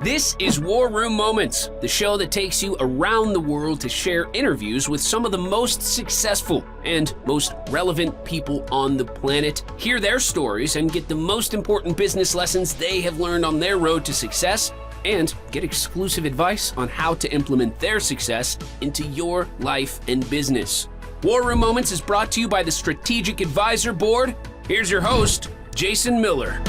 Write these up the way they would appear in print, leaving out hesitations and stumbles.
This is War Room Moments, the show that takes you around the world to share interviews with some of the most successful and most relevant people on the planet, hear their stories, and get the most important business lessons they have learned on their road to success, and get exclusive advice on how to implement their success into your life and business. War Room Moments is brought to you by the Strategic Advisor Board. Here's your host, Jason Miller.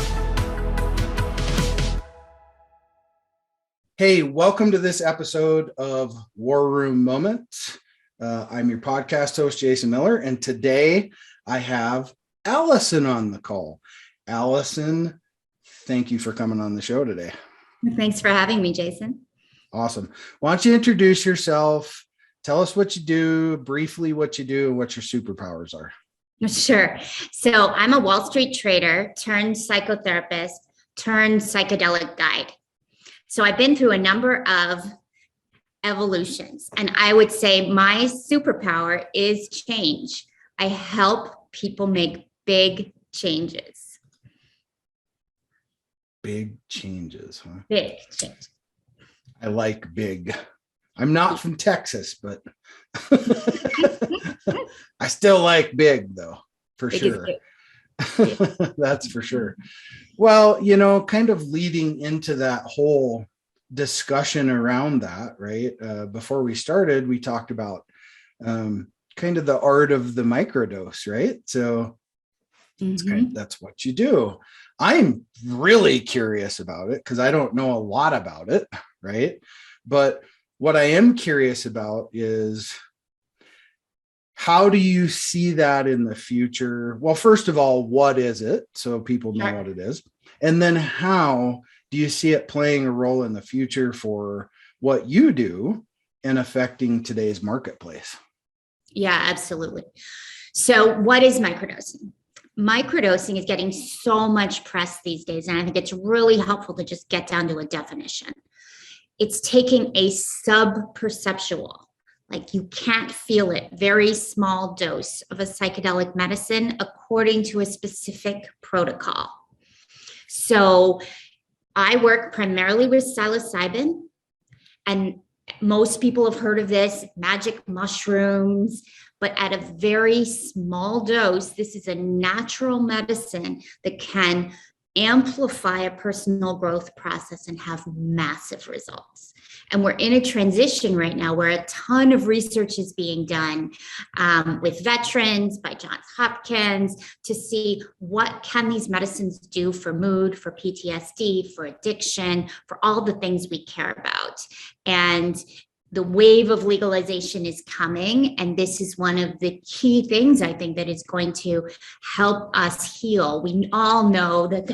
Hey, welcome to this episode of War Room Moments. I'm your podcast host, Jason Miller, and today I have Alison on the call. Alison, thank you for coming on the show today. Thanks for having me, Jason. Awesome. Why don't you introduce yourself? Tell us what you do, briefly what you do, and what your superpowers are. Sure. So I'm a Wall Street trader turned psychotherapist turned psychedelic guide. So I've been through a number of evolutions, and I would say my superpower is change. I help people make big changes. Big changes, huh? Big change. I like big. I'm not from Texas, but I still like big, though, for Big sure. Yeah. That's for sure. Well, kind of leading into that whole discussion around that, right? Before we started, we talked about kind of the art of the microdose, right? So that's what you do. I'm really curious about it because I don't know a lot about it, right? But what I am curious about is, how do you see that in the future? Well, first of all, what is it? So people know what it is. And then how do you see it playing a role in the future for what you do and affecting today's marketplace? Yeah, absolutely. So what is microdosing? Microdosing is getting so much press these days, and I think it's really helpful to just get down to a definition. It's taking a sub-perceptual, like you can't feel it, very small dose of a psychedelic medicine according to a specific protocol. So I work primarily with psilocybin, and most people have heard of this, magic mushrooms, but at a very small dose, this is a natural medicine that can amplify a personal growth process and have massive results. And we're in a transition right now where a ton of research is being done with veterans by Johns Hopkins to see what can these medicines do for mood, for PTSD, for addiction, for all the things we care about. And the wave of legalization is coming, and this is one of the key things I think that is going to help us heal. We all know that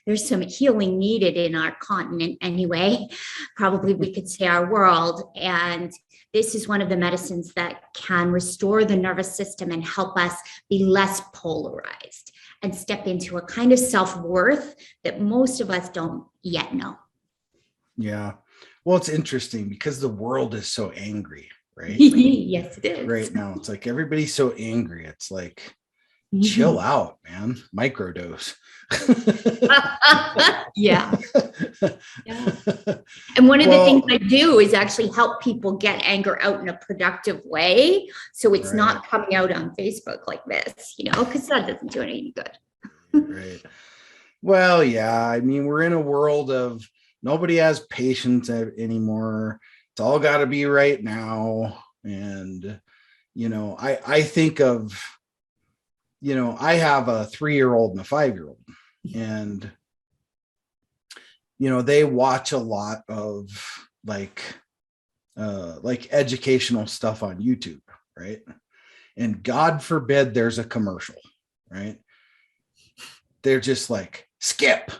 there's some healing needed in our continent anyway, probably we could say our world, and this is one of the medicines that can restore the nervous system and help us be less polarized and step into a kind of self-worth that most of us don't yet know. Yeah. Well, it's interesting because the world is so angry, right? Yes, it is. Right now, it's like everybody's so angry. It's like, chill out, man. Microdose. Yeah. And one of the things I do is actually help people get anger out in a productive way. So it's not coming out on Facebook like this, because that doesn't do any good. Right. Well, yeah. I mean, we're in a world of nobody has patience anymore. It's all got to be right now. And, I think of, I have a 3-year-old and a 5-year-old, and, they watch a lot of like educational stuff on YouTube, right? And God forbid there's a commercial, right? They're just like, skip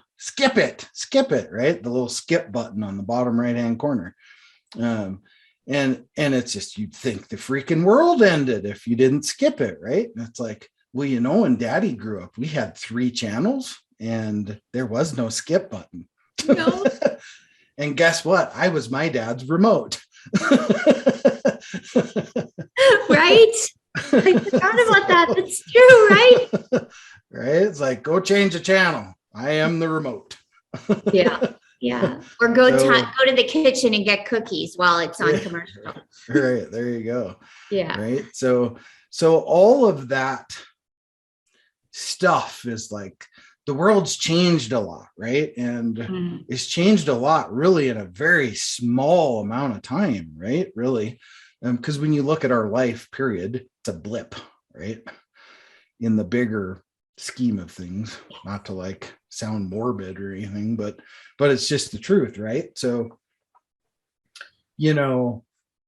it, right? The little skip button on the bottom right-hand corner. And it's just, you'd think the freaking world ended if you didn't skip it, right? And it's like, well, when Daddy grew up, we had 3 channels and there was no skip button. No. And guess what? I was my dad's remote. Right? I forgot about that. That's true, right? Right? It's like, go change the channel. I am the remote. Yeah. Yeah. Or go So, to the kitchen and get cookies while it's on commercial. Right. There you go. Yeah. Right. So all of that stuff is like, the world's changed a lot, right? And it's changed a lot really in a very small amount of time, right? Really. Because when you look at our life period, it's a blip, right? In the bigger scheme of things, not to like sound morbid or anything, but it's just the truth, right? So,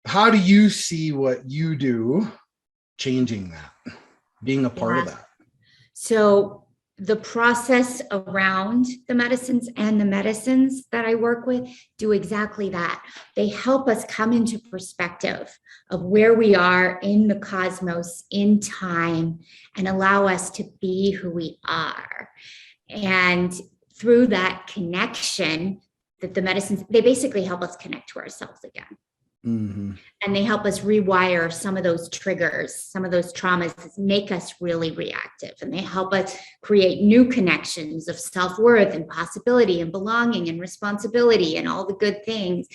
how do you see what you do changing that, being a part of that? So the process around the medicines and the medicines that I work with do exactly that. They help us come into perspective of where we are in the cosmos, in time, and allow us to be who we are. And through that connection, that the medicines, they basically help us connect to ourselves again. Mm-hmm. And they help us rewire some of those triggers, some of those traumas that make us really reactive. And they help us create new connections of self-worth and possibility and belonging and responsibility and all the good things.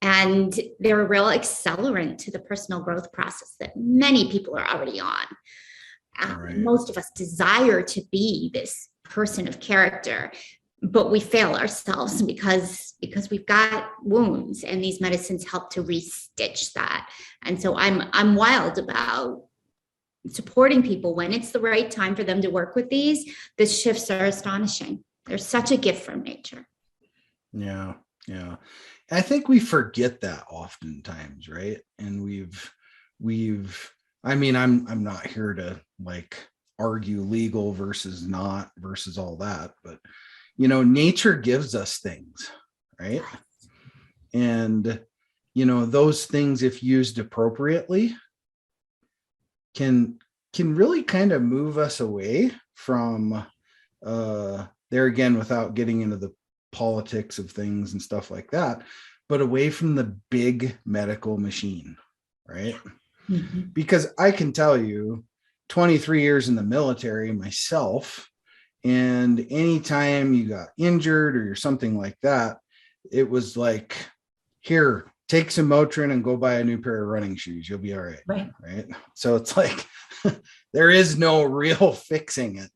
And they're a real accelerant to the personal growth process that many people are already on. Right. Most of us desire to be this person of character, but we fail ourselves because we've got wounds, and these medicines help to restitch that. And so I'm wild about supporting people when it's the right time for them to work with these. The shifts are astonishing. They're such a gift from nature. Yeah. I think we forget that oftentimes, right? And I'm not here to like argue legal versus not versus all that, but nature gives us things, right? And those things, if used appropriately, can really kind of move us away from there again, without getting into the politics of things and stuff like that, but away from the big medical machine, right? Mm-hmm. Because I can tell you, 23 years in the military myself, and anytime you got injured or something like that, it was like, here, take some Motrin and go buy a new pair of running shoes. You'll be all right. Right. So it's like, there is no real fixing it.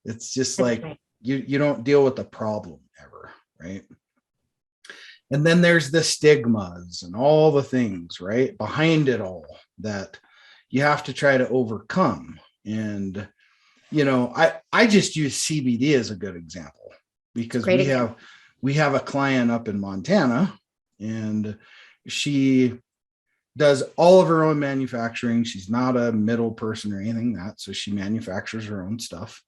It's just like, you don't deal with the problem ever. Right. And then there's the stigmas and all the things, right, behind it all that you have to try to overcome. And I just use CBD as a good example, because we have a client up in Montana, and she does all of her own manufacturing. She's not a middle person or anything that, so she manufactures her own stuff.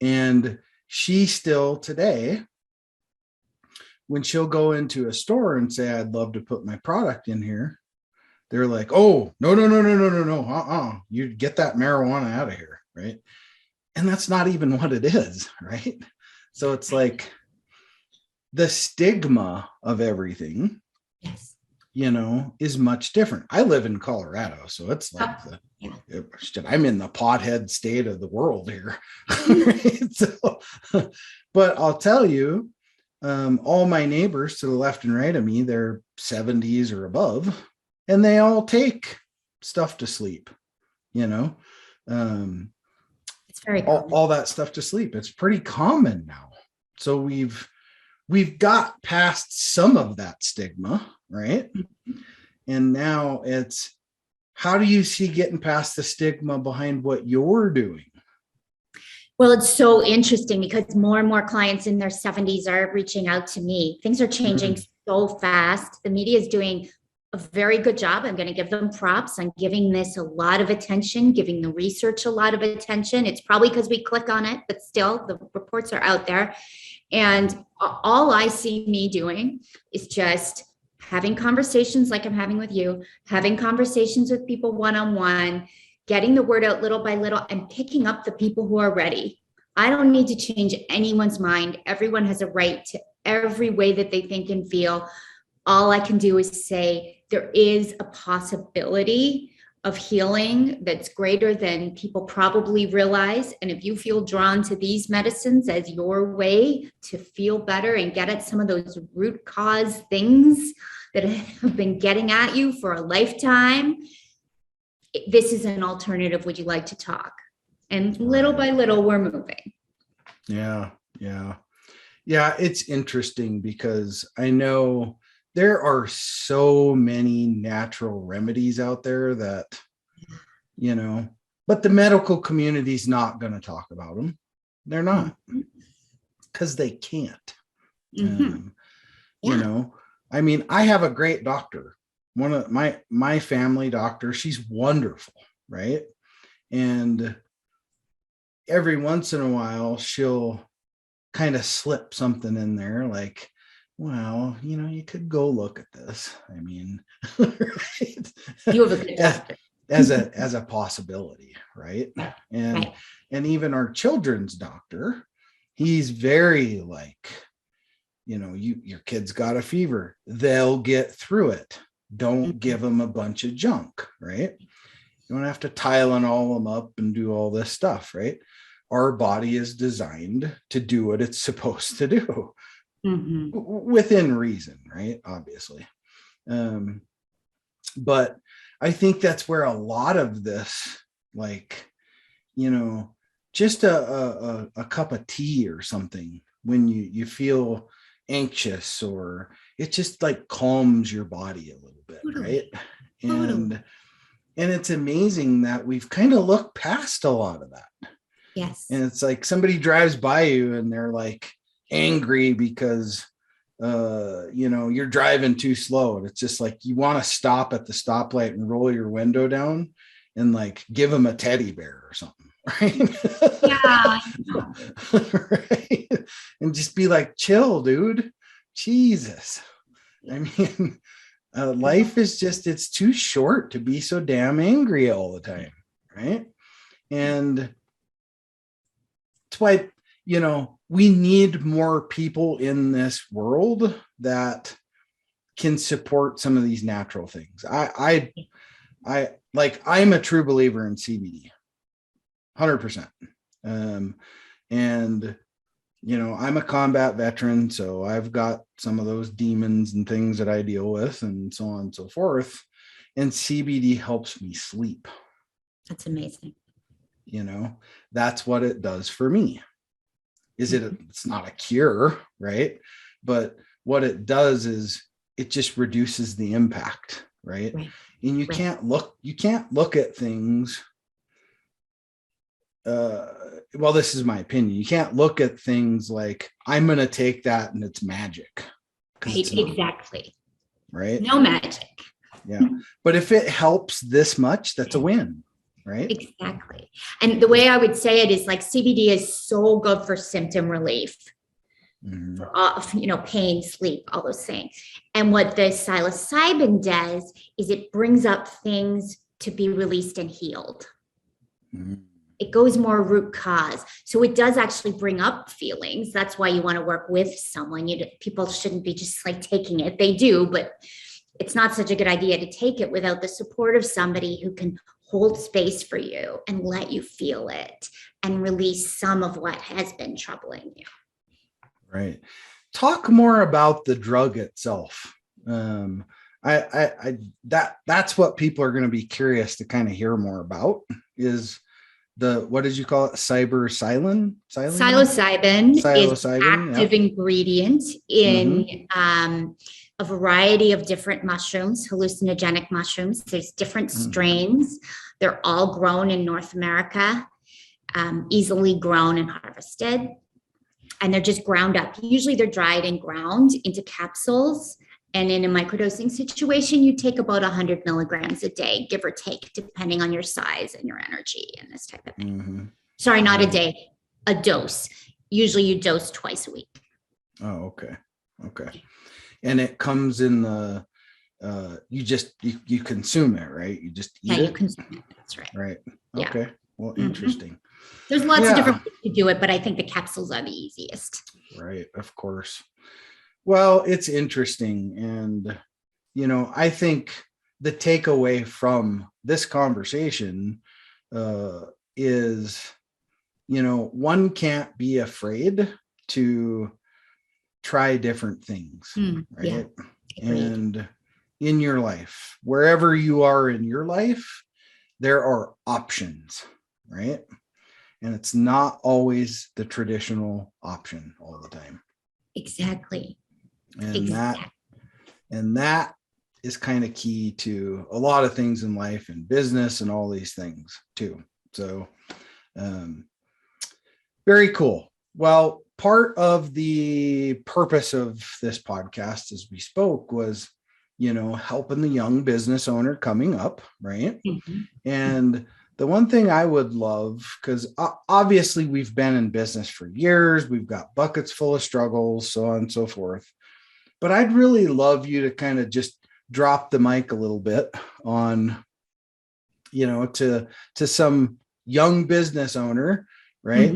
And she still today, when she'll go into a store and say, I'd love to put my product in here, they're like, oh, no. You get that marijuana out of here, right? And that's not even what it is, right? So it's like the stigma of everything, is much different. I live in Colorado, so it's like I'm in the pothead state of the world here. Right? So, but I'll tell you, all my neighbors to the left and right of me, they're 70s or above, and they all take stuff to sleep, it's very common. all that stuff to sleep. It's pretty common now. So we've got past some of that stigma, right? And now it's, how do you see getting past the stigma behind what you're doing? Well, it's so interesting because more and more clients in their 70s are reaching out to me. Things are changing so fast. The media is doing a very good job. I'm going to give them props. I'm giving this a lot of attention, giving the research a lot of attention. It's probably because we click on it, but still the reports are out there. And all I see me doing is just having conversations like I'm having with you, having conversations with people one-on-one, getting the word out little by little, and picking up the people who are ready. I don't need to change anyone's mind. Everyone has a right to every way that they think and feel. All I can do is say there is a possibility of healing that's greater than people probably realize. And if you feel drawn to these medicines as your way to feel better and get at some of those root cause things that have been getting at you for a lifetime, this is an alternative. Would you like to talk? And little by little, we're moving. Yeah. It's interesting because I know there are so many natural remedies out there that, but the medical community's not going to talk about them. They're not, because they can't. I mean, I have a great doctor, one of my family doctor. She's wonderful, right? And every once in a while, she'll kind of slip something in there like, well, you could go look at this. I mean, right? You have a good doctor. as a possibility, right? And even our children's doctor, he's very like, your kid's got a fever, they'll get through it. Don't give them a bunch of junk, right? You don't have to Tylenol them up and do all this stuff, right? Our body is designed to do what it's supposed to do. Within reason, right? Obviously. But I think that's where a lot of this, like, just a cup of tea or something when you feel anxious, or it just like calms your body a little bit, right? And it's amazing that we've kind of looked past a lot of that. Yes. And it's like somebody drives by you and they're like angry because you're driving too slow, and it's just like you want to stop at the stoplight and roll your window down and like give them a teddy bear or something, right? Yeah. Right? And just be like, chill, dude. Jesus. I mean, life is just, it's too short to be so damn angry all the time, right? And that's why, we need more people in this world that can support some of these natural things. I'm a true believer in CBD, 100%. And I'm a combat veteran, so I've got some of those demons and things that I deal with, and so on and so forth. And CBD helps me sleep. That's amazing. That's what it does for me. It's not a cure, right? But what it does is it just reduces the impact, right? And you can't look at things. Well, this is my opinion. You can't look at things like, I'm going to take that and it's magic. Right, exactly. Right? No magic. Yeah. But if it helps this much, that's a win. Right? Exactly. And the way I would say it is like CBD is so good for symptom relief, for, pain, sleep, all those things. And what the psilocybin does is it brings up things to be released and healed. It goes more root cause. So it does actually bring up feelings. That's why you want to work with someone. People shouldn't be just like taking it. They do, but it's not such a good idea to take it without the support of somebody who can hold space for you and let you feel it and release some of what has been troubling you. Right. Talk more about the drug itself. That's what people are going to be curious to kind of hear more about is what did you call it? CyberCylin? Psilocybin is active ingredient in a variety of different mushrooms, hallucinogenic mushrooms. There's different strains. They're all grown in North America, easily grown and harvested. And they're just ground up. Usually they're dried and ground into capsules. And in a microdosing situation, you take about 100 milligrams a day, give or take, depending on your size and your energy and this type of thing. Sorry, not a day, a dose. Usually you dose twice a week. Oh, okay. And it comes in the, you consume it, right? You just eat it? Yeah, you consume it. That's right. Right. Okay. Yeah. Well, interesting. There's lots of different ways to do it, but I think the capsules are the easiest. Right. Of course. Well, it's interesting. And, I think the takeaway from this conversation is, one can't be afraid to try different things, right? Yeah. And in your life, wherever you are in your life, there are options, right? And it's not always the traditional option all the time. Exactly. And that is kind of key to a lot of things in life and business and all these things too. So very cool. Well, part of the purpose of this podcast, as we spoke, was, helping the young business owner coming up, right? And the one thing I would love, because obviously we've been in business for years, we've got buckets full of struggles, so on and so forth. But I'd really love you to kind of just drop the mic a little bit on, to some young business owner, right?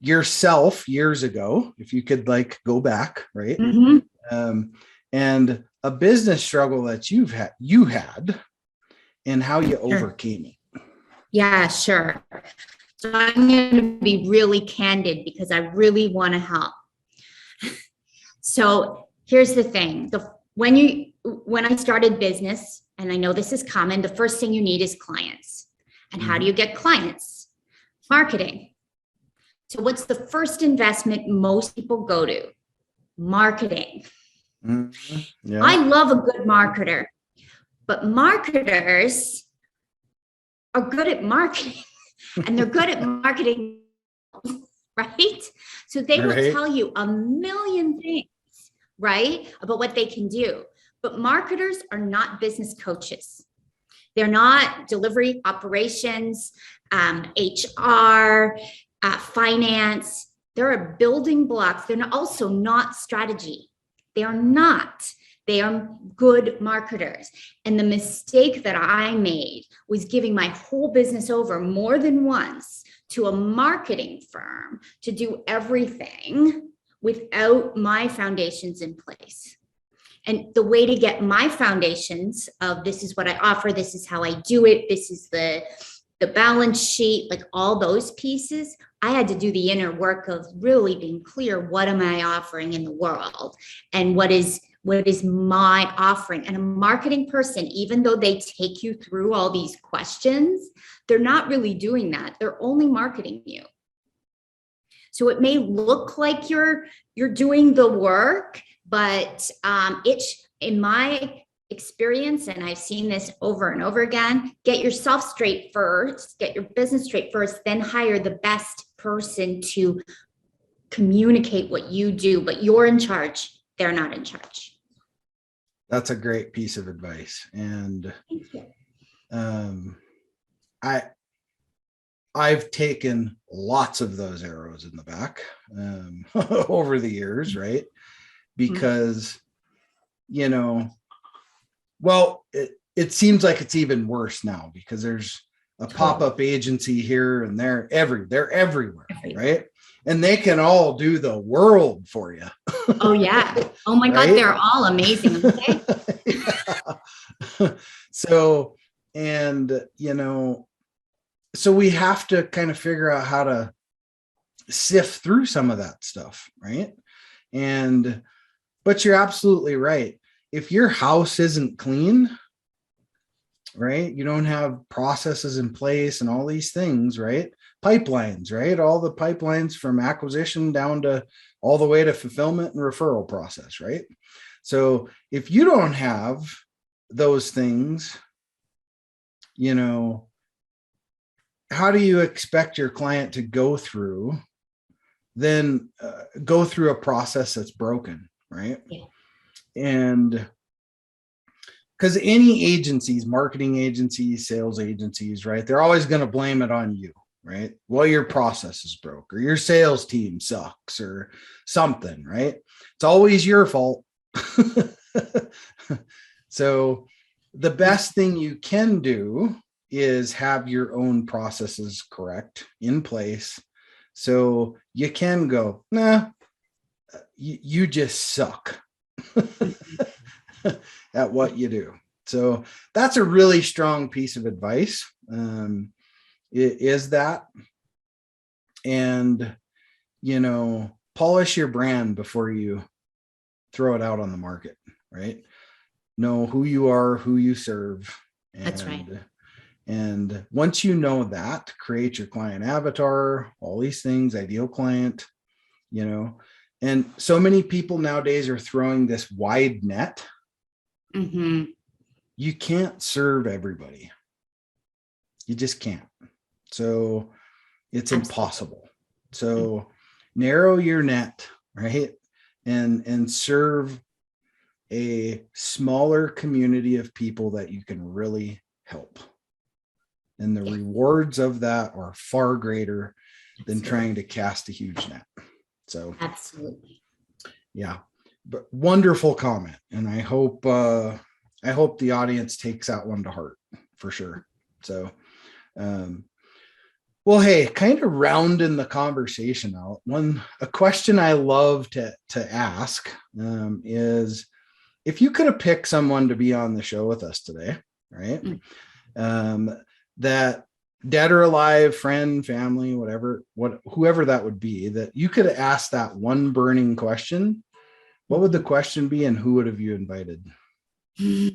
Yourself years ago, if you could go back, right? And a business struggle that you had and how you overcame it. Yeah, sure. So I'm going to be really candid because I really want to help. So here's the thing. When I started business, and I know this is common, the first thing you need is clients. And how do you get clients? Marketing. So what's the first investment most people go to? Marketing. Yeah. I love a good marketer, but marketers are good at marketing and they're good at marketing, right? So they will tell you a million things, right, about what they can do. But marketers are not business coaches. They're not delivery operations, HR, finance. They're building blocks. They're also not strategy. They are not. They are good marketers. And the mistake that I made was giving my whole business over more than once to a marketing firm to do everything without my foundations in place. And the way to get my foundations of this is what I offer, this is how I do it, this is the balance sheet, all those pieces, I had to do the inner work of really being clear, what am I offering in the world? And what is my offering? And a marketing person, even though they take you through all these questions, they're not really doing that. They're only marketing you. So it may look like you're doing the work, but it's, in my experience, and I've seen this over and over again, get yourself straight first, get your business straight first, then hire the best person to communicate what you do, but you're in charge. They're not in charge. That's a great piece of advice. And I've taken lots of those arrows in the back over the years, right? Because, well, it seems like it's even worse now because there's a pop-up agency here and they're everywhere, right? And they can all do the world for you. Oh yeah. Oh my God, they're all amazing. Okay? So, so we have to kind of figure out how to sift through some of that stuff, right? But you're absolutely right. If your house isn't clean, right? You don't have processes in place and all these things, right? Pipelines, right? All the pipelines from acquisition down to all the way to fulfillment and referral process, right? So if you don't have those things, how do you expect your client to go through a process that's broken, right? Yeah. And because any agencies, marketing agencies, sales agencies, right, they're always going to blame it on you, right? Well, your process is broke or your sales team sucks or something, right? It's always your fault. So the best thing you can do is have your own processes correct in place. So you can go, nah, you just suck at what you do. So that's a really strong piece of advice. Is that, and, polish your brand before you throw it out on the market, right? Know who you are, who you serve. That's right. And once you know that, create your client avatar, all these things, ideal client, and so many people nowadays are throwing this wide net. Mm-hmm. You can't serve everybody. You just can't. So it's impossible. So narrow your net, right? And serve a smaller community of people that you can really help. And the rewards of that are far greater than trying to cast a huge net. So absolutely. Yeah, but wonderful comment. And I hope the audience takes that one to heart for sure. So, well, hey, kind of rounding the conversation out. A question I love to ask is, if you could have picked someone to be on the show with us today, right? That dead or alive, friend, family, whoever that would be, that you could have asked that one burning question, what would the question be, and who would have you invited? So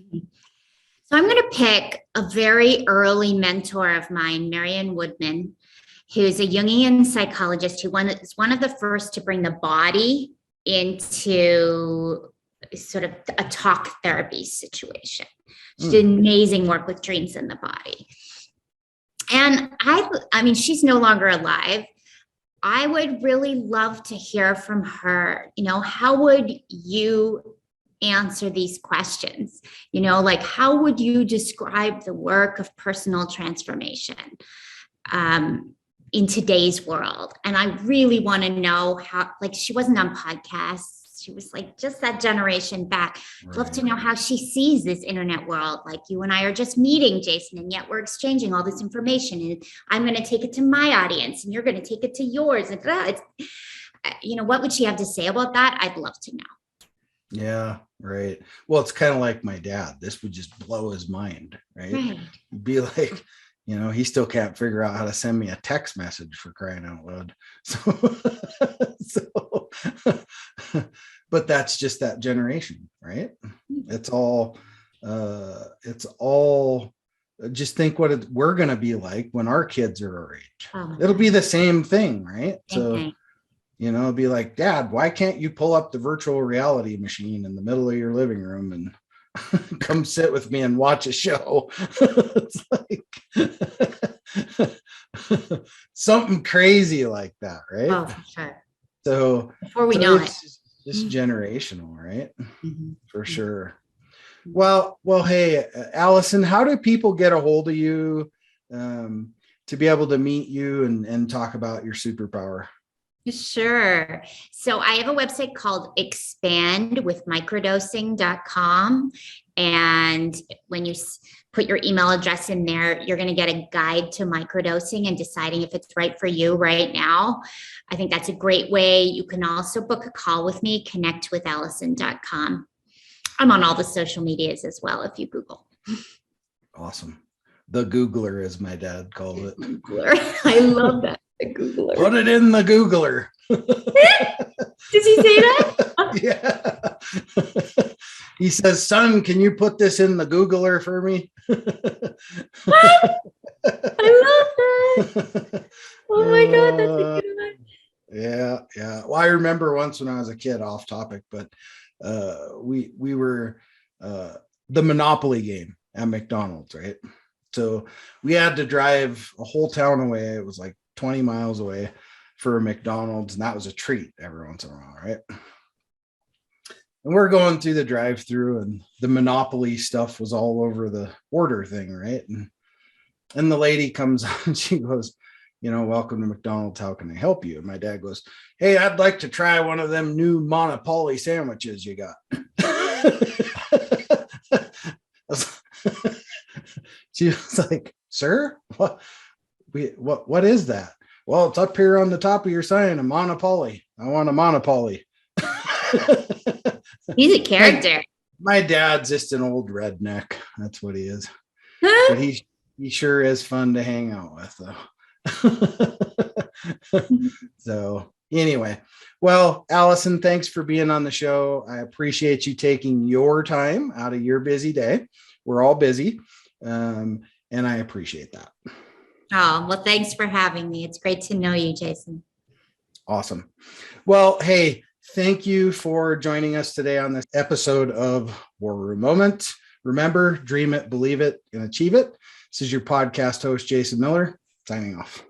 I'm going to pick a very early mentor of mine, Marion Woodman, who's a Jungian psychologist who was one of the first to bring the body into sort of a talk therapy situation. She did amazing work with dreams in the body. And I mean, she's no longer alive. I would really love to hear from her. How would you answer these questions? Like, how would you describe the work of personal transformation in today's world? And I really want to know how, like, she wasn't on podcasts. She was like just that generation back. I'd love to know how she sees this internet world. Like, you and I are just meeting, Jason, and yet we're exchanging all this information. And I'm going to take it to my audience, and you're going to take it to yours. And what would she have to say about that? I'd love to know. Yeah, right. Well, it's kind of like my dad. This would just blow his mind, right? Be like, he still can't figure out how to send me a text message, for crying out loud. So but that's just that generation, right? It's all just think what we're going to be like when our kids are our age. It'll be the same thing, right? So, it'll be like, Dad, why can't you pull up the virtual reality machine in the middle of your living room and come sit with me and watch a show? It's like something crazy like that, right? Oh, for sure. So before we know it, just generational, right? For sure. Well, hey, Alison, how do people get a hold of you to be able to meet you and talk about your superpower? Sure. So I have a website called expandwithmicrodosing.com. And when you put your email address in there, you're going to get a guide to microdosing and deciding if it's right for you right now. I think that's a great way. You can also book a call with me, connectwithalison.com. I'm on all the social medias as well if you Google. Awesome. The Googler, as my dad called it. Googler. I love that. The Googler. Put it in the Googler. Did he say that? Yeah. He says, son, can you put this in the Googler for me? What? I love that. Oh my God, that's a good one. Yeah. Well, I remember once when I was a kid, off topic, but we were the Monopoly game at McDonald's, right? So we had to drive a whole town away. It was like 20 miles away for a McDonald's, and that was a treat every once in a while, right? And we're going through the drive-through, and the Monopoly stuff was all over the order thing, right? And the lady comes on, she goes, welcome to McDonald's, how can I help you? And my dad goes, hey, I'd like to try one of them new Monopoly sandwiches you got. She was like, sir, what is that? Well, it's up here on the top of your sign, a Monopoly. I want a Monopoly. He's a character. My dad's just an old redneck. That's what he is. But he sure is fun to hang out with, though. So anyway, well, Alison, thanks for being on the show. I appreciate you taking your time out of your busy day. We're all busy, and I appreciate that. Oh, well, thanks for having me. It's great to know you, Jason. Awesome. Well, hey, thank you for joining us today on this episode of War Room Moment. Remember, dream it, believe it, and achieve it. This is your podcast host, Jason Miller, signing off.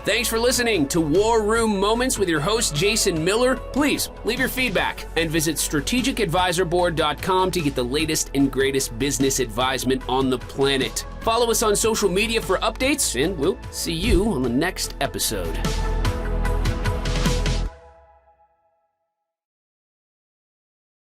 Thanks for listening to War Room Moments with your host, Jason Miller. Please leave your feedback and visit strategicadvisorboard.com to get the latest and greatest business advisement on the planet. Follow us on social media for updates, and we'll see you on the next episode.